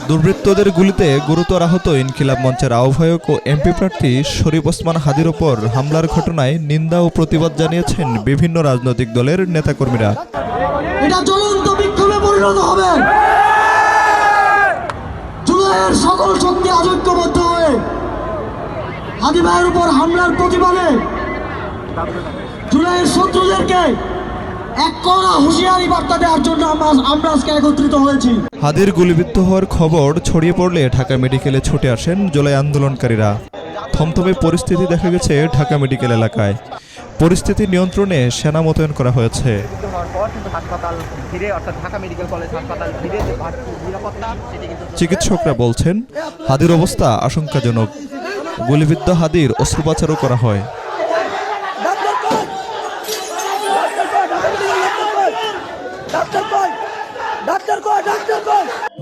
দুর্বৃত্তদের গুলিতে গুরুতর আহত ইনকিলাব মঞ্চের আহ্বায়ক ও এমপি প্রার্থী শরীফ ওসমান হাদির ওপর হামলার ঘটনায় নিন্দা ও প্রতিবাদ জানিয়েছেন বিভিন্ন রাজনৈতিক দলের নেতাকর্মীরা। এটা জ্বলন্ত বিক্ষোভে পরিণত হবে। জুলাইয়ের সকল শক্তি ঐক্যবদ্ধ হয়ে হাদি ভাইয়ের উপর হামলার প্রতিবাদে জুলাইয়ের শত্রুদেরকে এক কড়া হুঁশিয়ারি বার্তা দেওয়ার জন্য আমরা আজকে একত্রিত হয়েছি। হাদির গুলিবিদ্ধ হওয়ার খবর ছড়িয়ে পড়লে ঢাকা মেডিকেলে ছুটে আসেন জুলাই আন্দোলনকারীরা। থমথমে পরিস্থিতি দেখা গেছে ঢাকা মেডিকেল এলাকায়। পরিস্থিতি নিয়ন্ত্রণে সেনা মোতায়েন করা হয়েছে। চিকিৎসকরা বলছেন হাদির অবস্থা আশঙ্কাজনক। গুলিবিদ্ধ হাদির অস্ত্রোপচারও করা হয়।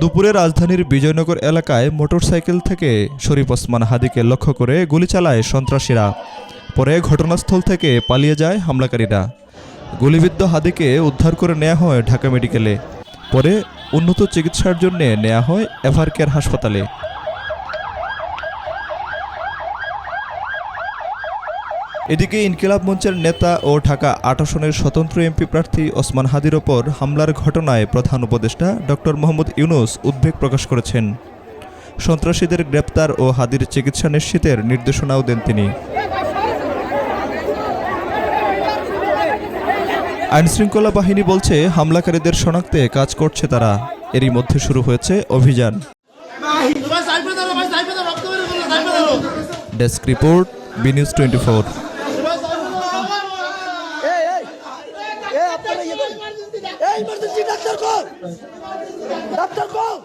দুপুরে রাজধানীর বিজয়নগর এলাকায় মোটরসাইকেল থেকে শরীফ ওসমান হাদিকে লক্ষ্য করে গুলি চালায় সন্ত্রাসীরা। পরে ঘটনাস্থল থেকে পালিয়ে যায় হামলাকারীরা। গুলিবিদ্ধ হাদিকে উদ্ধার করে নেওয়া হয় ঢাকা মেডিকেলে। পরে উন্নত চিকিৎসার জন্য নেওয়া হয় এভারকেয়ার হাসপাতালে। এদিকে ইনকিলাব মঞ্চের নেতা ও ঢাকা ৮ আসনের স্বতন্ত্র এমপি প্রার্থী ওসমান হাদির ওপর হামলার ঘটনায় প্রধান উপদেষ্টা ডক্টর মোহাম্মদ ইউনূস উদ্বেগ প্রকাশ করেছেন। সন্ত্রাসীদের গ্রেপ্তার ও হাদির চিকিৎসা নিশ্চিতের নির্দেশনাও দেন তিনি। আইনশৃঙ্খলা বাহিনী বলছে হামলাকারীদের শনাক্তে কাজ করছে তারা। এরই মধ্যে শুরু হয়েছে অভিযান। Desk report, B news 24। ডাক্তার কল